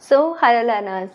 So hello learners,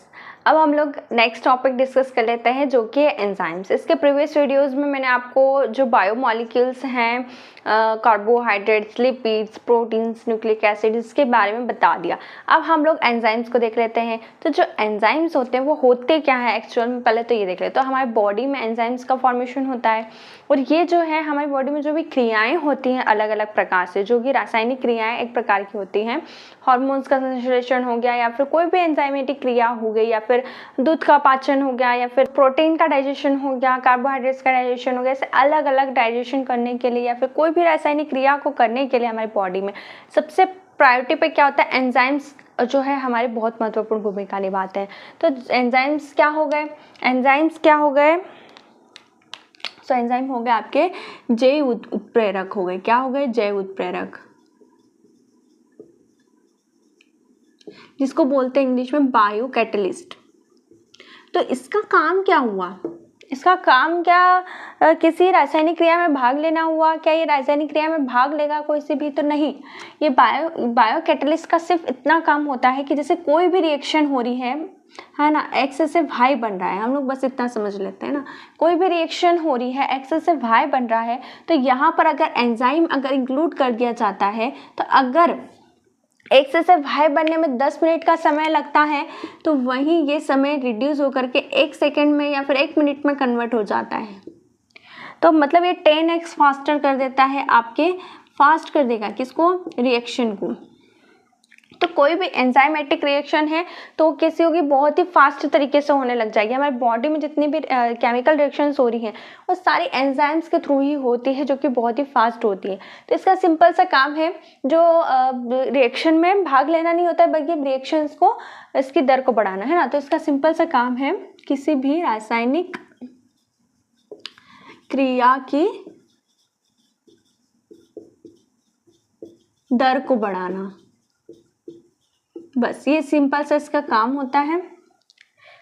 अब हम लोग नेक्स्ट टॉपिक डिस्कस कर लेते हैं जो कि है एंजाइम्स। इसके प्रीवियस वीडियोस में मैंने आपको जो बायोमॉलिक्यूल्स हैं, carbohydrates, lipids, proteins, nucleic acid, इसके बारे में बता दिया। अब हम लोग एंजाइम्स को देख लेते हैं। तो जो एंजाइम्स होते हैं वो होते क्या है एक्चुअल में, पहले तो ये देख लेते हैं। तो हमारी बॉडी में एंजाइम्स का फॉर्मेशन होता है और ये जो है हमारी बॉडी में जो भी क्रियाएँ होती हैं अलग अलग प्रकार से, जो कि रासायनिक क्रियाएँ एक प्रकार की होती हैं, हार्मोन्स का संश्लेषण हो गया या फिर कोई भी एंजाइमेटिक क्रिया हो गई या फिर दूध का पाचन हो गया या फिर प्रोटीन का डाइजेशन हो गया, कार्बोहाइड्रेट्स का डाइजेशन हो गया, ऐसे अलग अलग डाइजेशन करने के लिए या फिर कोई भी रासायनिक क्रिया को करने के लिए हमारी बॉडी में सबसे प्रायोरिटी पे क्या होता है, एंजाइम्स जो है हमारी बहुत महत्वपूर्ण भूमिका निभाते हैं। तो एंजाइम्स क्या हो गए, सो एंजाइम हो गए आपके जैव उत्प्रेरक हो गए। क्या हो गए? जैव उत्प्रेरक, जिसको बोलते हैं इंग्लिश में बायो कैटलिस्ट। तो इसका काम क्या हुआ? इसका काम क्या किसी रासायनिक क्रिया में भाग लेना हुआ? क्या ये रासायनिक क्रिया में भाग लेगा कोई से भी? तो नहीं। ये बायो कैटलिस्ट का सिर्फ इतना काम होता है कि जैसे कोई भी रिएक्शन हो रही है ना, एक्स से वाई बन रहा है, हम लोग बस इतना समझ लेते हैं ना, कोई भी रिएक्शन हो रही है, एक्स से वाई बन रहा है, तो यहाँ पर अगर एंजाइम अगर इंक्लूड कर दिया जाता है, तो अगर एक्स से वाई बनने में 10 मिनट का समय लगता है तो वहीं ये समय रिड्यूस होकर के 1 सेकेंड में या फिर 1 मिनट में कन्वर्ट हो जाता है। तो मतलब ये 10x फास्टर कर देता है, आपके फास्ट कर देगा किसको? रिएक्शन को। तो कोई भी एंजाइमेटिक रिएक्शन है तो कैसी होगी? बहुत ही फास्ट तरीके से होने लग जाएगी। हमारी बॉडी में जितनी भी केमिकल रिएक्शंस हो रही हैं वो सारी एंजाइम्स के थ्रू ही होती है, जो कि बहुत ही फास्ट होती है। तो इसका सिंपल सा काम है, जो रिएक्शन में भाग लेना नहीं होता है बल्कि रिएक्शंस को, इसकी दर को बढ़ाना है ना। तो इसका सिंपल सा काम है किसी भी रासायनिक क्रिया की दर को बढ़ाना, बस ये सिंपल सा इसका काम होता है।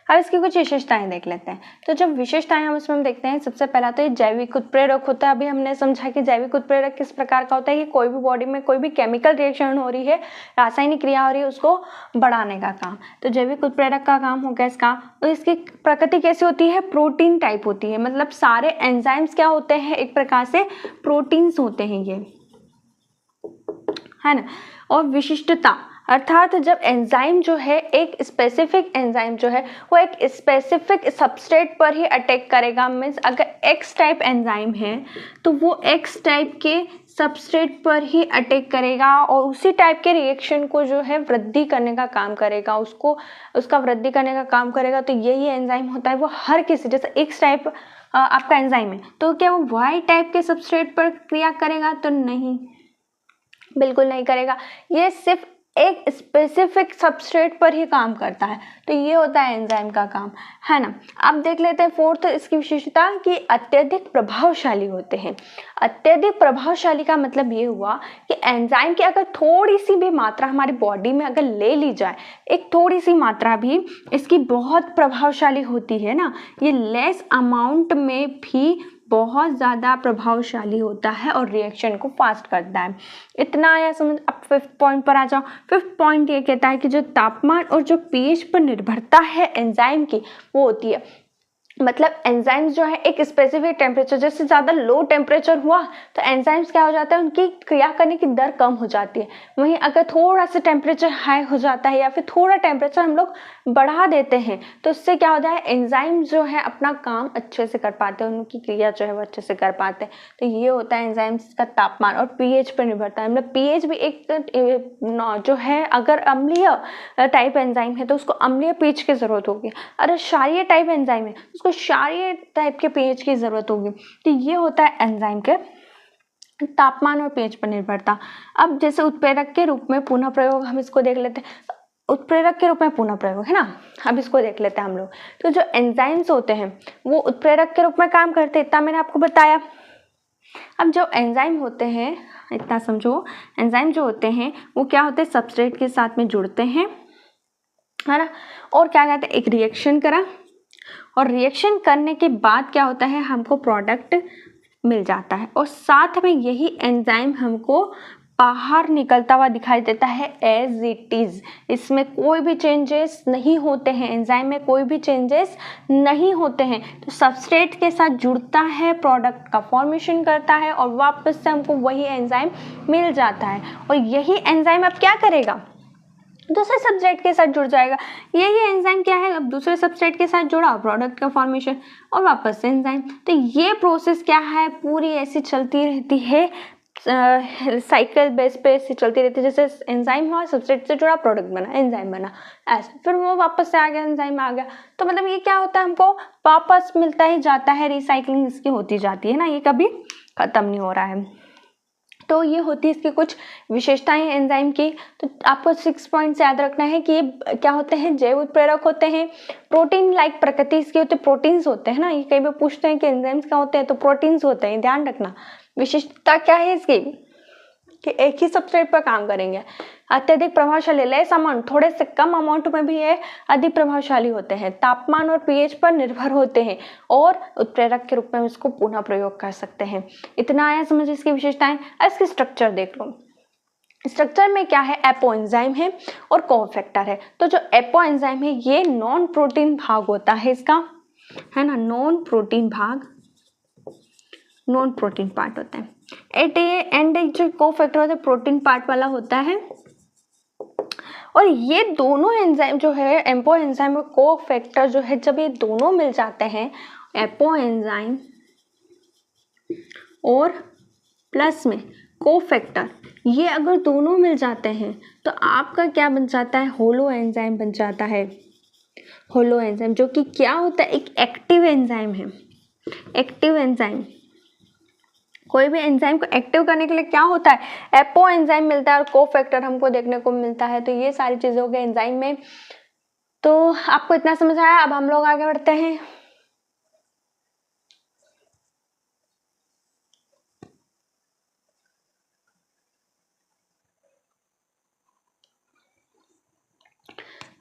अब इसकी कुछ विशेषताएं देख लेते हैं। तो जब विशेषताएं हम उसमें देखते हैं, सबसे पहला तो ये जैविक उत्प्रेरक होता है। अभी हमने समझा कि जैविक उत्प्रेरक किस प्रकार का होता है कि कोई भी बॉडी में कोई भी केमिकल रिएक्शन हो रही है, रासायनिक क्रिया हो रही है, उसको बढ़ाने का काम। तो जैविक उत्प्रेरक का काम हो गया इसका। और इसकी प्रकृति कैसी होती है? प्रोटीन टाइप होती है। मतलब सारे एंजाइम्स क्या होते हैं? एक प्रकार से प्रोटीन्स होते हैं ये, है ना। और विशिष्टता अर्थात जब एंजाइम जो है, एक स्पेसिफिक एंजाइम जो है वो एक स्पेसिफिक सबस्ट्रेट पर ही अटैक करेगा। मीन्स अगर एक्स टाइप एंजाइम है तो वो एक्स टाइप के सबस्ट्रेट पर ही अटैक करेगा और उसी टाइप के रिएक्शन को जो है वृद्धि करने का काम करेगा, उसका वृद्धि करने का काम करेगा। तो यही एंजाइम होता है। वो हर किसी, जैसे एक्स टाइप आपका एंजाइम है तो क्या वो वाई टाइप के सबस्ट्रेट पर क्रिया करेगा? तो नहीं, बिल्कुल नहीं करेगा। ये सिर्फ एक स्पेसिफिक सबस्ट्रेट पर ही काम करता है। तो ये होता है एंजाइम का काम, है ना। अब देख लेते हैं फोर्थ इसकी विशेषता कि अत्यधिक प्रभावशाली होते हैं। अत्यधिक प्रभावशाली का मतलब ये हुआ कि एंजाइम की अगर थोड़ी सी भी मात्रा हमारी बॉडी में अगर ले ली जाए, एक थोड़ी सी मात्रा भी इसकी बहुत प्रभावशाली होती है ना। ये लेस अमाउंट में भी बहुत ज़्यादा प्रभावशाली होता है और रिएक्शन को फास्ट करता है। इतना आया समझ। अब 5th पॉइंट पर आ जाओ। 5th पॉइंट ये कहता है कि जो तापमान और जो pH पर निर्भरता है एंजाइम की, वो होती है, मतलब एंजाइम्स जो है एक स्पेसिफिक टेम्परेचर, जैसे ज़्यादा लो टेम्परेचर हुआ तो एंजाइम्स क्या हो जाता है, उनकी क्रिया करने की दर कम हो जाती है। वहीं अगर थोड़ा सा टेम्परेचर हाई हो जाता है या फिर थोड़ा टेम्परेचर हम लोग बढ़ा देते हैं तो उससे क्या होता है, एंजाइम्स जो है अपना काम अच्छे से कर पाते हैं, उनकी क्रिया जो है वो अच्छे से कर पाते हैं। तो ये होता है एंजाइम्स का तापमान। और pH पर निर्भरता है, मतलब pH भी एक जो है, अगर अम्लीय टाइप एंजाइम है तो उसको अम्लीय pH की ज़रूरत होगी, अगर क्षारीय टाइप एंजाइम है तो क्षारीय टाइप के pH की जरूरत होगी। तो ये होता है एंजाइम के तापमान और pH पर निर्भरता। अब जैसे उत्प्रेरक के रूप में पुनः प्रयोग, हम इसको देख लेते हैं। उत्प्रेरक के रूप में पुनः प्रयोग, है ना। अब इसको देख लेते हैं हम लोग। तो जो एंजाइम्स होते हैं वो उत्प्रेरक के रूप में काम करते हैं, इतना मैंने आपको बताया। अब जो एंजाइम होते हैं, इतना समझो, एंजाइम जो होते हैं वो क्या होते हैं, सबस्ट्रेट के साथ में जुड़ते हैं, है ना। और क्या कहते हैं, एक रिएक्शन करा और रिएक्शन करने के बाद क्या होता है, हमको प्रोडक्ट मिल जाता है और साथ में यही एंजाइम हमको बाहर निकलता हुआ दिखाई देता है एज इट इज। इसमें कोई भी चेंजेस नहीं होते हैं, एंजाइम में कोई भी चेंजेस नहीं होते हैं। तो सबस्ट्रेट के साथ जुड़ता है, प्रोडक्ट का फॉर्मेशन करता है और वापस से हमको वही एंजाइम मिल जाता है। और यही एंजाइम अब क्या करेगा, दूसरे सब्सट्रेट के साथ जुड़ जाएगा। यही एंजाइम क्या है, अब दूसरे सब्सट्रेट के साथ जुड़ा, प्रोडक्ट का फॉर्मेशन और वापस से एंजाइम। तो ये प्रोसेस क्या है, पूरी ऐसी चलती रहती है, साइकिल बेस पे ऐसी चलती रहती है। जैसे एंजाइम हुआ, सब्सट्रेट से जुड़ा, प्रोडक्ट बना, एंजाइम बना, ऐसा फिर वो वापस से आ गया, एंजाइम आ गया। तो मतलब ये क्या होता है, हमको वापस मिलता ही जाता है, रिसाइकलिंग इसकी होती जाती है ना, ये कभी खत्म नहीं हो रहा है। तो ये होती है इसकी कुछ विशेषताएं एंजाइम की। तो आपको 6 पॉइंट्स याद रखना है कि ये क्या होते हैं, जैव उत्प्रेरक होते हैं, प्रोटीन लाइक प्रकृति इसकी होती है, प्रोटीन्स होते हैं ना, ये कई बार पूछते हैं कि एंजाइम्स क्या होते हैं, तो प्रोटीन्स होते हैं, ध्यान रखना। विशिष्टता क्या है इसकी कि एक ही सबस्ट्रेट पर काम करेंगे। अत्यधिक प्रभावशाली, लेस अमाउंट, थोड़े से कम अमाउंट में भी ये अधिक प्रभावशाली होते हैं, तापमान और पीएच पर निर्भर होते हैं और उत्प्रेरक के रूप में इसको पुनः प्रयोग कर सकते हैं। इतना आया समझ इसकी विशेषताएं। इसकी स्ट्रक्चर देख लो। स्ट्रक्चर में क्या है, एपो एंजाइम है और कोफैक्टर है। तो जो एपो एंजाइम है ये नॉन प्रोटीन भाग होता है इसका, है ना, नॉन प्रोटीन भाग, नॉन प्रोटीन पार्ट होता है। एंड जो कोफैक्टर होता है प्रोटीन पार्ट वाला होता है। और ये दोनों एंजाइम जो है, एपो एंजाइम और कोफैक्टर जो है, जब ये दोनों मिल जाते हैं, एपो एंजाइम और प्लस में कोफैक्टर, ये अगर दोनों मिल जाते हैं तो आपका क्या बन जाता है, होलो एंजाइम बन जाता है। होलो एंजाइम जो कि क्या होता है, एक एक्टिव एंजाइम है। एक्टिव एंजाइम, कोई भी एंजाइम को एक्टिव करने के लिए क्या होता है, एपो एंजाइम मिलता है और कोफैक्टर हमको देखने को मिलता है। तो ये सारी चीजें हो गई एंजाइम में। तो आपको इतना समझ आया, अब हम लोग आगे बढ़ते हैं।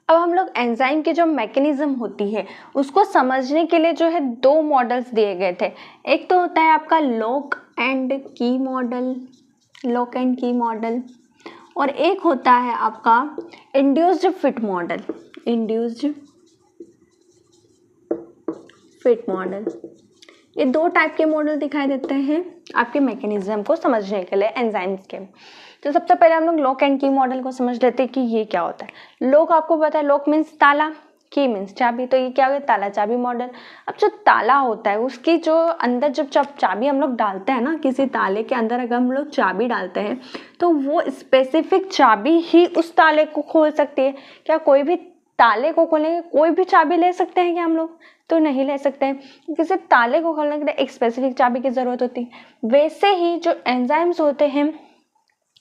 अब हम लोग एंजाइम की जो मैकेनिज्म होती है उसको समझने के लिए जो है 2 मॉडल्स दिए गए थे। एक तो होता है आपका लॉक एंड की मॉडल, लॉक एंड की मॉडल, और एक होता है आपका induced fit model, induced fit model. ये 2 टाइप के मॉडल दिखाई देते हैं आपके मैकेनिज्म को समझने के लिए एंजाइम्स के। तो सबसे पहले हम लोग लॉक एंड की मॉडल को समझ लेते हैं कि ये क्या होता है। लॉक आपको पता है, लॉक मीन्स ताला, की मीन्स चाबी, तो ये क्या हो गया, ताला चाबी मॉडल। अब जो ताला होता है उसकी जो अंदर जब चाबी हम लोग डालते हैं ना, किसी ताले के अंदर अगर हम लोग चाबी डालते हैं तो वो स्पेसिफिक चाबी ही उस ताले को खोल सकती है। क्या कोई भी ताले को खोलेंगे, कोई भी चाबी ले सकते हैं क्या हम लोग, तो नहीं ले सकते हैं, क्योंकि सिर्फ ताले को खोलने के लिए एक स्पेसिफिक चाबी की जरूरत होती है। वैसे ही जो एंजाइम्स होते हैं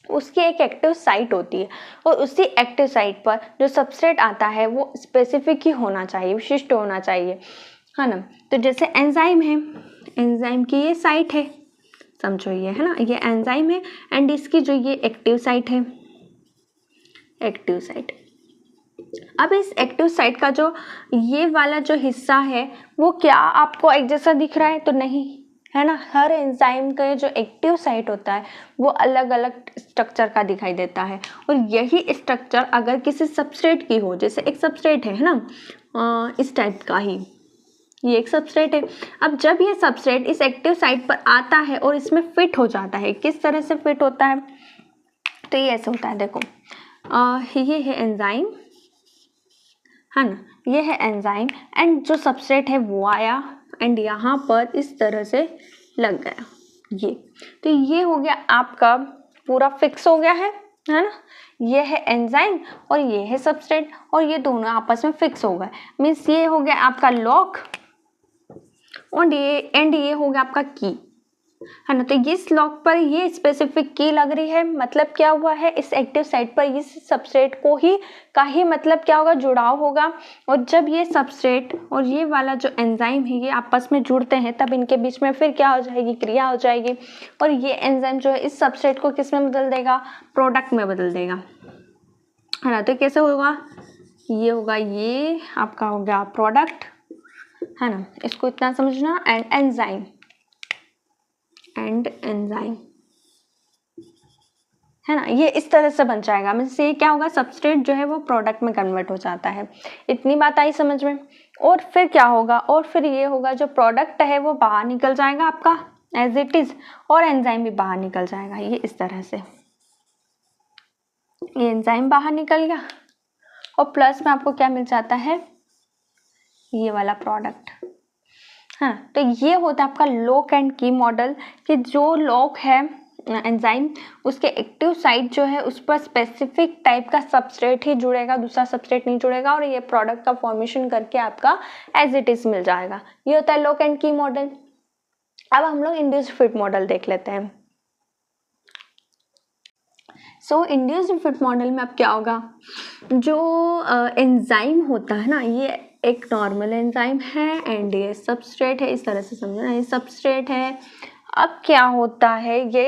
उसकी एक एक्टिव साइट होती है और उसी एक्टिव साइट पर जो सबस्ट्रेट आता है वो स्पेसिफिक ही होना चाहिए, विशिष्ट होना चाहिए, है ना। तो जैसे एंजाइम है, एंजाइम की ये साइट है, समझो ये है ना, ये एंजाइम है एंड इसकी जो ये एक्टिव साइट है, एक्टिव साइट। अब इस एक्टिव साइट का जो ये वाला जो हिस्सा है वो क्या आपको एक जैसा दिख रहा है, तो नहीं, है ना। हर एंजाइम का जो एक्टिव साइट होता है वो अलग अलग स्ट्रक्चर का दिखाई देता है और यही स्ट्रक्चर अगर किसी सबस्ट्रेट की हो, जैसे एक सबस्ट्रेट है ना, इस टाइप का ही ये एक सबस्ट्रेट है। अब जब ये सबस्ट्रेट इस एक्टिव साइट पर आता है और इसमें फिट हो जाता है, किस तरह से फिट होता है, तो ये ऐसे होता है, देखो ये है एंजाइम, है ना, ये है एंजाइम एंड जो सबस्ट्रेट है वो आया एंड यहाँ पर इस तरह से लग गया ये, तो ये हो गया आपका पूरा फिक्स हो गया है ना। ये है एंजाइम और ये है सबस्ट्रेट और ये दोनों आपस में फिक्स हो गए, मीन्स ये हो गया आपका लॉक और ये हो गया आपका की, है ना। तो इस लॉक पर ये स्पेसिफिक की लग रही है, मतलब क्या हुआ है, इस एक्टिव साइट पर इस सबस्ट्रेट को ही का ही मतलब क्या होगा, जुड़ाव होगा। और जब ये सबस्ट्रेट और ये वाला जो एंजाइम है ये आपस में जुड़ते हैं तब इनके बीच में फिर क्या हो जाएगी, क्रिया हो जाएगी और ये एंजाइम जो है इस सबस्ट्रेट को किस में बदल देगा, प्रोडक्ट में बदल देगा, है ना। तो कैसे होगा, ये होगा, ये आपका हो गया प्रोडक्ट, है ना। इसको इतना समझना। एंड एंजाइम है ना, ये इस तरह से बन जाएगा। मीन्स ये क्या होगा, सबस्ट्रेट जो है वो प्रोडक्ट में कन्वर्ट हो जाता है। इतनी बात आई समझ में। और फिर क्या होगा, और फिर ये होगा जो प्रोडक्ट है वो बाहर निकल जाएगा आपका एज इट इज, और एंजाइम भी बाहर निकल जाएगा। ये इस तरह से ये एंजाइम बाहर निकल गया और प्लस में आपको क्या मिल जाता है, ये वाला प्रोडक्ट। हाँ, तो ये होता है आपका लॉक एंड की मॉडल, कि जो लॉक है एंजाइम, उसके एक्टिव साइट जो है उस पर स्पेसिफिक टाइप का सबस्ट्रेट ही जुड़ेगा, दूसरा सबस्ट्रेट नहीं जुड़ेगा, और ये प्रोडक्ट का फॉर्मेशन करके आपका एज इट इज मिल जाएगा। ये होता है लॉक एंड की मॉडल। अब हम लोग इंड्यूस्ड फिट मॉडल देख लेते हैं। सो इंड्यूस्ड फिट मॉडल में अब क्या होगा, जो एंजाइम होता है ना, ये एक नॉर्मल एंजाइम है एंड ये सबस्ट्रेट है, इस तरह से समझना, ये सबस्ट्रेट है। अब क्या होता है, ये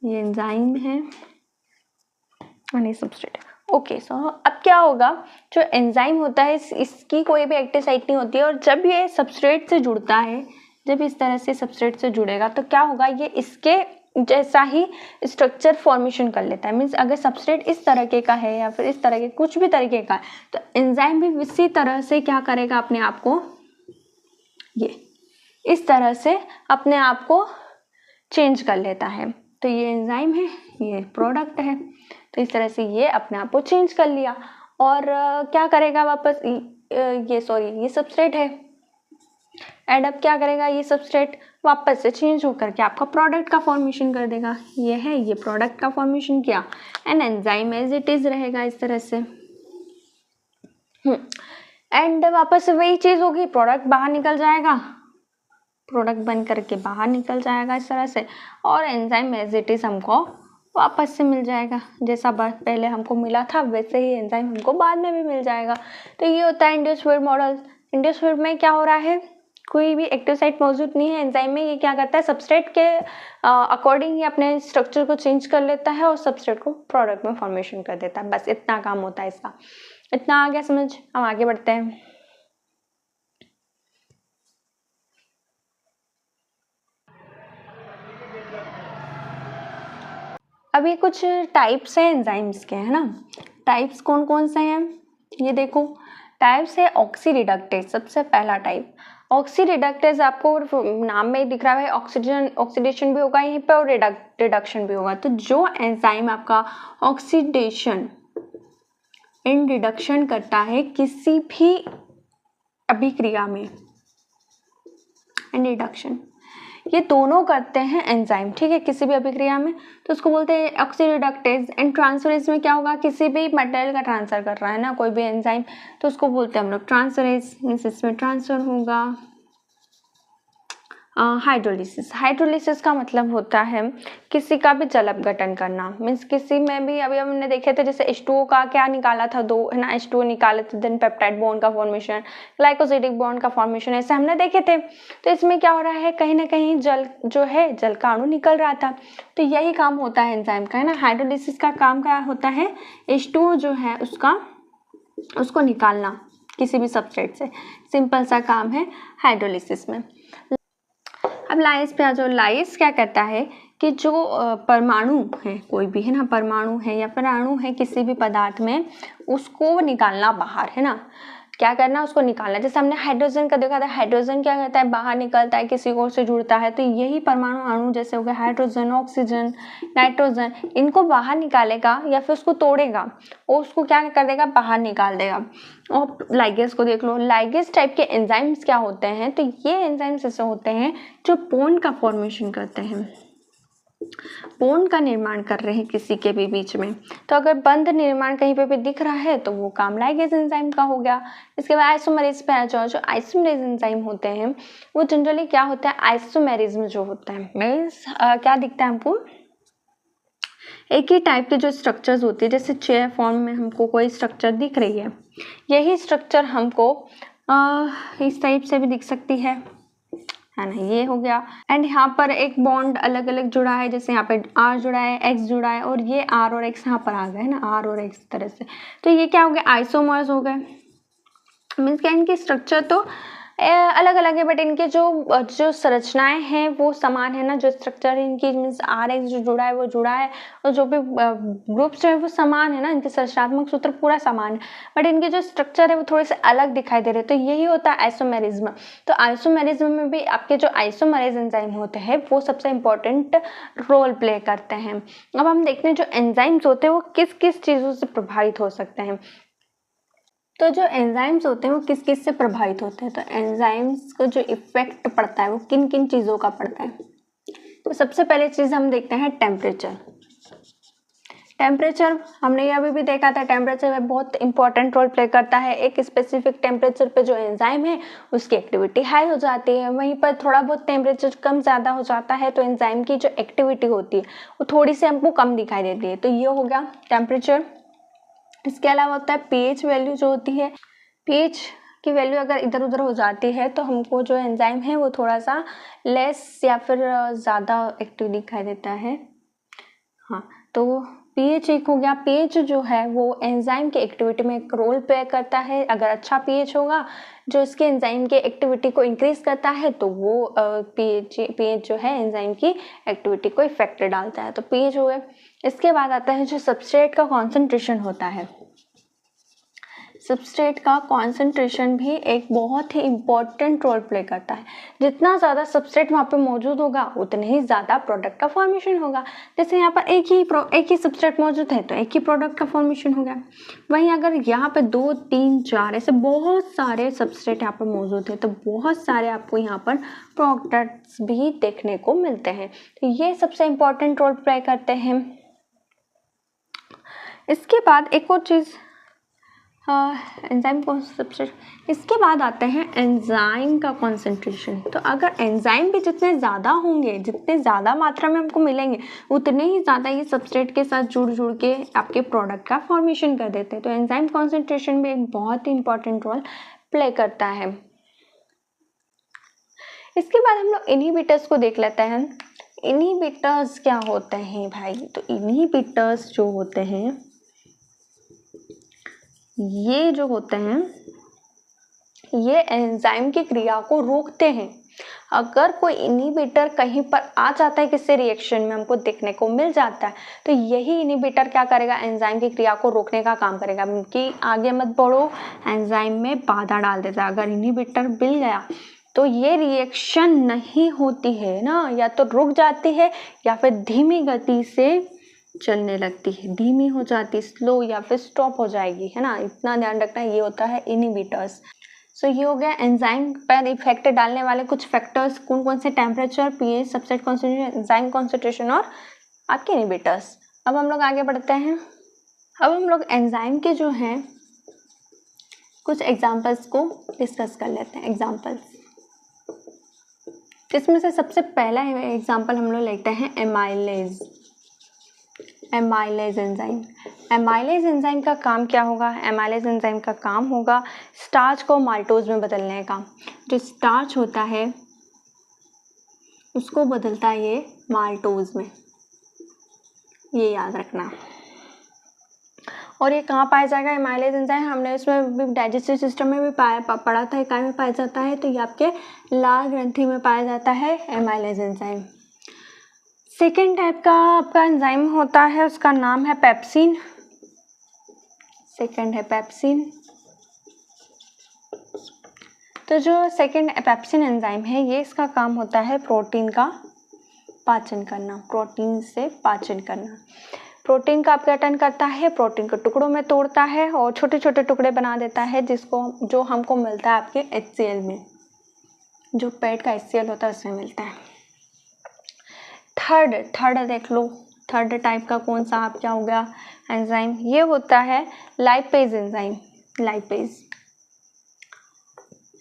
एंजाइम है और ये सबस्ट्रेट है। ओके, सो अब क्या होगा, जो एंजाइम होता है इसकी कोई भी एक्टिव साइट नहीं होती है, और जब ये सबस्ट्रेट से जुड़ता है, जब इस तरह से सबस्ट्रेट से जुड़ेगा तो क्या होगा, ये इसके जैसा ही स्ट्रक्चर फॉर्मेशन कर लेता है। मीन्स अगर सबस्ट्रेट इस तरीके का है या फिर इस तरह के कुछ भी तरीके का है, तो एंजाइम भी इसी तरह से क्या करेगा, अपने आप को ये इस तरह से अपने आप को चेंज कर लेता है। तो ये एंजाइम है, ये प्रोडक्ट है, तो इस तरह से ये अपने आप को चेंज कर लिया। और क्या करेगा वापस, ये सबस्ट्रेट है, एंड अब क्या करेगा, ये सबस्ट्रेट वापस से चेंज होकर के आपका प्रोडक्ट का फॉर्मेशन कर देगा। ये है, ये प्रोडक्ट का फॉर्मेशन किया, and enzyme as it is रहेगा इस तरह से। एंड वापस से वही चीज होगी, प्रोडक्ट बाहर निकल जाएगा, प्रोडक्ट बन करके बाहर निकल जाएगा इस तरह से, और एंजाइम एज इट इज हमको वापस से मिल जाएगा। जैसा पहले हमको मिला था वैसे ही एंजाइम हमको बाद में भी मिल जाएगा। तो ये होता है induced fit model. Induced fit में क्या हो रहा है, कोई भी एक्टिव साइट मौजूद नहीं है एंजाइम में, ये क्या करता है, सबस्ट्रेट के अकॉर्डिंग ही अपने स्ट्रक्चर को चेंज कर लेता है और सबस्ट्रेट को प्रोडक्ट में फॉर्मेशन कर देता है। बस इतना काम होता है इसका। इतना आ गया समझ। हम आगे बढ़ते हैं। अभी कुछ टाइप्स हैं एंजाइम्स के, है ना। टाइप्स कौन कौन से हैं, ये देखो। टाइप्स है ऑक्सीरिडक्टेज, सबसे पहला टाइप ऑक्सीरिडक्टेज। आपको नाम में ही दिख रहा है, ऑक्सीडेशन भी होगा यहीं पे और रिडक्शन भी होगा। तो जो एंजाइम आपका ऑक्सीडेशन एंड रिडक्शन करता है किसी भी अभिक्रिया में, एंड रिडक्शन, ये दोनों करते हैं एंजाइम, ठीक है, किसी भी अभिक्रिया में, तो उसको बोलते हैं ऑक्सीरिडक्टेज। एंड ट्रांसफरेज में क्या होगा, किसी भी मटेरियल का ट्रांसफर कर रहा है ना कोई भी एंजाइम, तो उसको बोलते हैं हम लोग ट्रांसफरेज। मीन्स इसमें ट्रांसफर होगा। हाइड्रोलिसिस, हाइड्रोलिसिस का मतलब होता है किसी का भी जल अपघटन करना। मीन्स किसी में भी, अभी हमने देखे थे जैसे H2O का क्या निकाला था, दो है ना, H2O निकाले थे, देन पेप्टाइड बॉन्ड का फॉर्मेशन, ग्लाइकोसिडिक बॉन्ड का फॉर्मेशन, ऐसे हमने देखे थे। तो इसमें क्या हो रहा है, कहीं ना कहीं जल जो है, जल का अणु निकल रहा था। तो यही काम होता है एंजाइम का, है ना। हाइड्रोलिसिस का काम क्या होता है, H2O जो है उसको निकालना किसी भी सबस्ट्रेट से, सिंपल सा काम है हाइड्रोलिसिस में। अब लाइस पे आ जाओ। लाइस क्या कहता है कि जो परमाणु है, कोई भी, है ना, परमाणु है या फिर अणु है किसी भी पदार्थ में, उसको निकालना बाहर, है ना। क्या करना, उसको निकालना। जैसे हमने हाइड्रोजन का देखा था, हाइड्रोजन क्या करता है, बाहर निकलता है, किसी और से जुड़ता है। तो यही परमाणु अणु जैसे हो गया हाइड्रोजन, ऑक्सीजन, नाइट्रोजन, इनको बाहर निकालेगा या फिर उसको तोड़ेगा और उसको क्या कर देगा, बाहर निकाल देगा। और लाइगेज को देख लो, लाइगेज टाइप के एंजाइम्स क्या होते हैं, तो ये एंजाइम्स ऐसे होते हैं जो बॉन्ड का फॉर्मेशन करते हैं, बॉन्ड का निर्माण कर रहे हैं किसी के भी बीच में। तो अगर बंध निर्माण कहीं पे भी दिख रहा है तो वो काम लाइगेज एंजाइम का हो गया। इसके बाद आइसोमेरेज पे आ जाओ। जो आइसोमेरेज एंजाइम होते हैं वो जनरली क्या होता है, आइसोमेरिज्म जो होता है, मीन्स क्या दिखता है हमको, एक ही टाइप के जो स्ट्रक्चर्स होती है, जैसे चेयर फॉर्म में हमको कोई स्ट्रक्चर दिख रही है, यही स्ट्रक्चर हमको इस टाइप से भी दिख सकती है ना। ये हो गया। एंड यहाँ पर एक बॉन्ड अलग अलग जुड़ा है, जैसे यहाँ पे R जुड़ा है, X जुड़ा है, और ये R और X यहाँ पर आ गए, है ना, R और X तरह से। तो ये क्या हो गया, आइसोमर्स हो गए। मीन्स क्या, इनकी स्ट्रक्चर तो अलग अलग है, बट इनके जो संरचनाएं हैं वो समान है ना, जो स्ट्रक्चर है इनकी मीन्स RX जो जुड़ा है वो जुड़ा है, और जो भी ग्रुप्स जो है वो समान है ना, इनके संरचनात्मक सूत्र पूरा समान है, बट इनके जो स्ट्रक्चर है वो थोड़े से अलग दिखाई दे रहे हैं। तो यही होता है आइसोमेरिज्म। तो आइसोमेरिज्म में भी आपके जो आइसोमेरेज एंजाइम होते हैं वो सबसे इंपॉर्टेंट रोल प्ले करते हैं। अब हम देखते हैं जो एंजाइम्स होते हैं वो किस किस चीज़ों से प्रभावित हो सकते हैं। तो जो एंजाइम्स होते हैं वो किस किस से प्रभावित होते हैं, तो एंजाइम्स को जो इफेक्ट पड़ता है वो किन किन चीज़ों का पड़ता है। तो सबसे पहले चीज़ हम देखते हैं टेम्परेचर। टेम्परेचर हमने ये अभी भी देखा था, टेम्परेचर बहुत इंपॉर्टेंट रोल प्ले करता है। एक स्पेसिफिक टेम्परेचर पे जो एंजाइम है उसकी एक्टिविटी हाई हो जाती है, वहीं पर थोड़ा बहुत टेम्परेचर कम ज़्यादा हो जाता है तो एंजाइम की जो एक्टिविटी होती है वो थोड़ी सी हमको कम दिखाई देती है। तो ये हो गया टेम्परेचर। इसके अलावा होता है pH वैल्यू जो होती है, pH की वैल्यू अगर इधर उधर हो जाती है तो हमको जो एंजाइम है वो थोड़ा सा लेस या फिर ज़्यादा एक्टिव दिखाई देता है। हाँ, तो pH एक हो गया। pH जो है वो एंजाइम की एक्टिविटी में एक रोल प्ले करता है। अगर अच्छा pH होगा जो इसके एंजाइम की एक्टिविटी को इंक्रीज करता है तो वो pH जो है एंजाइम की एक्टिविटी को इफेक्ट डालता है। तो pH हो गया। इसके बाद आता है जो सबस्ट्रेट का कॉन्सेंट्रेशन होता है। सबस्ट्रेट का कॉन्सेंट्रेशन भी एक बहुत ही इम्पॉर्टेंट रोल प्ले करता है। जितना ज़्यादा सबस्ट्रेट वहाँ पे मौजूद होगा उतने ही ज़्यादा प्रोडक्ट का फॉर्मेशन होगा। जैसे यहाँ पर एक ही सबस्ट्रेट मौजूद है तो एक ही प्रोडक्ट का फॉर्मेशन हो गया। वहीं अगर यहाँ पे 2, 3, 4 ऐसे बहुत सारे सबस्ट्रेट यहाँ पर मौजूद है तो बहुत सारे आपको यहाँ पर प्रोडक्ट्स भी देखने को मिलते हैं। तो ये सबसे इम्पॉर्टेंट रोल प्ले करते हैं। इसके बाद एक और चीज़ एंजाइम को सबस्ट्रेट, इसके बाद आते हैं एंजाइम का कॉन्सेंट्रेशन। तो अगर एंजाइम भी जितने ज़्यादा होंगे, जितने ज़्यादा मात्रा में हमको मिलेंगे उतने ही ज़्यादा ये सबस्ट्रेट के साथ जुड़ के आपके प्रोडक्ट का फॉर्मेशन कर देते हैं। तो एंजाइम कॉन्सेंट्रेशन भी एक बहुत ही इंपॉर्टेंट रोल प्ले करता है। इसके बाद हम लोग इनहिबिटर्स को देख लेते हैं। इनहिबिटर्स क्या होते हैं भाई, तो इनहिबिटर्स जो होते हैं ये जो होते हैं ये एंजाइम की क्रिया को रोकते हैं। अगर कोई इनहिबिटर कहीं पर आ जाता है किसी रिएक्शन में हमको देखने को मिल जाता है तो यही इनहिबिटर क्या करेगा, एंजाइम की क्रिया को रोकने का काम करेगा कि आगे मत बढ़ो, एंजाइम में बाधा डाल देता है। अगर इनहिबिटर मिल गया तो ये रिएक्शन नहीं होती है ना, या तो रुक जाती है या फिर धीमी गति से चलने लगती है, धीमी हो जाती, स्लो या फिर स्टॉप हो जाएगी, है ना, इतना ध्यान रखना। ये होता है इनहिबिटर्स। सो ये हो गया एंजाइम पर इफेक्ट डालने वाले कुछ फैक्टर्स, कौन कौन से, temperature, pH, substrate concentration, enzyme concentration और आपके इनहिबिटर्स। अब हम लोग आगे बढ़ते हैं। अब हम लोग एंजाइम के जो हैं कुछ एग्जाम्पल्स को डिस्कस कर लेते हैं। एग्जाम्पल्स, इसमें से सबसे पहला एग्जाम्पल हम लोग लेते हैं amylase. Amylase enzyme. Amylase enzyme का काम क्या होगा, एमाइलेज एंजाइम का काम होगा स्टार्च को माल्टोज में बदलने का। जो स्टार्च होता है उसको बदलता है ये माल्टोज में, ये याद रखना। और ये कहाँ पाया जाएगा एमाइलेज एंजाइम, हमने इसमें भी डाइजेस्टिव सिस्टम में भी पढ़ा था, इकाई में पाया जाता है। तो ये आपके लाल ग्रंथि में पाया जाता है एमाइलेज एंजाइम। सेकेंड टाइप का आपका एंजाइम होता है, उसका नाम है पेप्सिन। सेकेंड है पेप्सिन। तो जो सेकेंड पेप्सिन एंजाइम है ये इसका काम होता है प्रोटीन का पाचन करना, प्रोटीन से पाचन करना। प्रोटीन का अपघटन करता है, प्रोटीन को टुकड़ों में तोड़ता है और छोटे छोटे टुकड़े बना देता है, जो हमको मिलता है आपके HCl में, जो पेट का HCl होता है उसमें मिलता है। थर्ड देख लो, थर्ड टाइप का कौन सा आप क्या हो गया एंजाइम, ये होता है लाइपेज एंजाइम।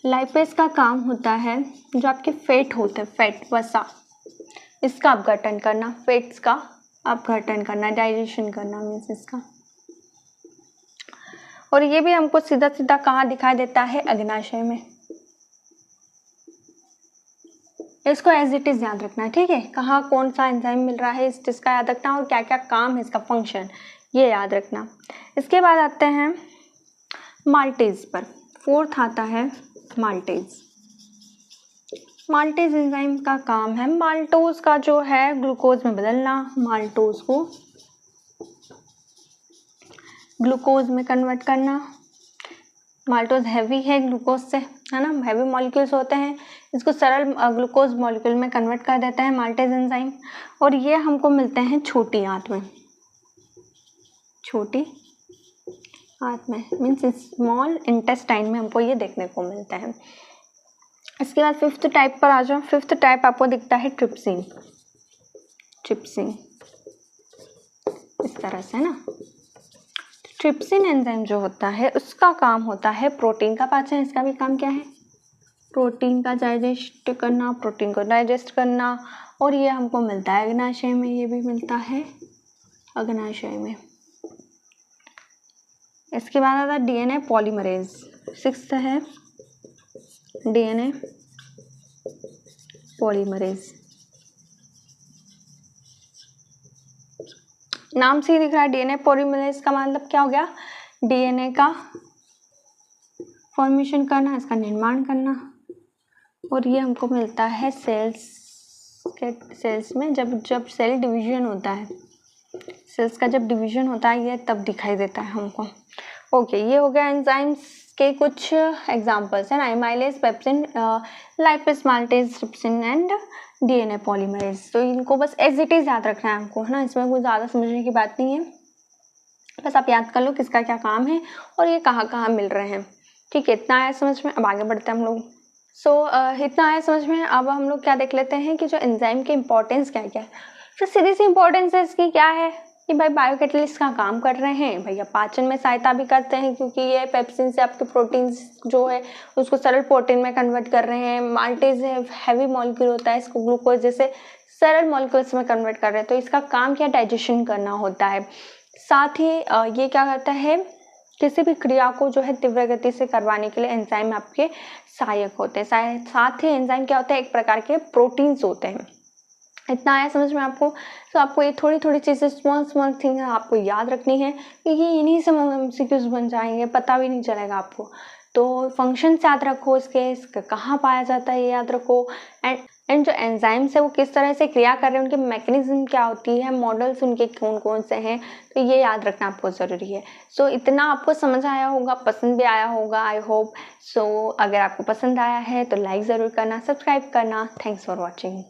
लाइपेज का काम होता है जो आपके फैट होते हैं, फैट वसा, इसका अपघटन करना, फैट्स का अपघटन करना, डाइजेशन करना मीन्स इसका। और ये भी हमको सीधा सीधा कहाँ दिखाई देता है, अग्नाशय में। इसको एज इट इज याद रखना है, ठीक है, कहाँ कौन सा एंजाइम मिल रहा है इसका याद रखना, और क्या क्या काम है इसका, फंक्शन, ये याद रखना। इसके बाद आते हैं माल्टेज पर। फोर्थ आता है माल्टेज। माल्टेज एंजाइम का काम है माल्टोज का जो है ग्लूकोज में बदलना, माल्टोज को ग्लूकोज में कन्वर्ट करना। माल्टोज हैवी है ग्लूकोज से, है ना, हैवी मॉलिक्यूल्स होते हैं, इसको सरल ग्लूकोज मॉलिक्यूल में कन्वर्ट कर देता है माल्टेज एंजाइम। और ये हमको मिलते हैं छोटी आंत में, छोटी आंत में मीन्स स्मॉल इंटेस्टाइन में हमको ये देखने को मिलता है। इसके बाद फिफ्थ टाइप पर आ जाओ। फिफ्थ टाइप आपको दिखता है ट्रिप्सिन, ट्रिप्सिन इस तरह से ना। ट्रिप्सिन एंजाइम जो होता है उसका काम होता है प्रोटीन का पाचन। इसका भी काम क्या है? प्रोटीन का डाइजेस्ट करना, प्रोटीन को डाइजेस्ट करना। और ये हमको मिलता है अग्नाशय में, ये भी मिलता है अग्नाशय में। इसके बाद आता है डीएनए पॉलीमरेज, सिक्स्थ है डीएनए पॉलीमरेज। नाम से ही दिख रहा है डीएनए पॉलीमरेज का मतलब क्या हो गया? डीएनए का फॉर्मेशन करना, इसका निर्माण करना। और ये हमको मिलता है सेल्स में, जब सेल डिवीजन होता है, सेल्स का जब डिवीजन होता है ये तब दिखाई देता है हमको। ओके, ये हो गया एंजाइम्स के कुछ एग्जांपल्स हैं, amylase, pepsin, lipase, maltase, trypsin and DNA polymerase. तो इनको बस एज इट इज़ याद रखना है हमको, है ना, इसमें कुछ ज़्यादा समझने की बात नहीं है, बस आप याद कर लो किसका क्या काम है और ये कहाँ कहाँ मिल रहे हैं। ठीक है, इतना आया समझ में। अब आगे बढ़ते हैं हम लोग। इतना आया समझ में। अब हम लोग क्या देख लेते हैं कि जो एंजाइम की इंपॉर्टेंस क्या क्या है। तो सीधी सी इंपॉर्टेंस है इसकी क्या है कि भाई बायोकैटलिस्ट का काम कर रहे हैं, भैया पाचन में सहायता भी करते हैं क्योंकि ये पेप्सिन से आपके प्रोटीन्स जो है उसको सरल प्रोटीन में कन्वर्ट कर रहे हैं। माल्टेज हैवी मॉलिक्यूल होता है, इसको ग्लूकोज जैसे सरल मॉलिक्यूल्स में कन्वर्ट कर रहे हैं। तो इसका काम क्या? डाइजेशन करना होता है। साथ ही ये क्या करता है, किसी भी क्रिया को जो है तीव्र गति से करवाने के लिए एंजाइम आपके सहायक होते हैं। साथ ही एंजाइम क्या होता है? एक प्रकार के प्रोटीन्स होते हैं। इतना आया समझ में आपको? तो आपको ये थोड़ी थोड़ी चीज़ें, स्मॉल थिंग आपको याद रखनी है क्योंकि इन्हीं से एमसीक्यूज बन जाएंगे, पता भी नहीं चलेगा आपको। तो फंक्शंस याद रखो, इसका कहाँ पाया जाता है ये याद रखो, एंड जो एंजाइम्स है वो किस तरह से क्रिया कर रहे हैं, उनके मैकेनिज्म क्या होती है, मॉडल्स उनके कौन कौन से हैं, तो ये याद रखना आपको ज़रूरी है। सो इतना आपको समझ आया होगा, पसंद भी आया होगा, आई होप। सो अगर आपको पसंद आया है तो लाइक ज़रूर करना, सब्सक्राइब करना। Thanks for watching.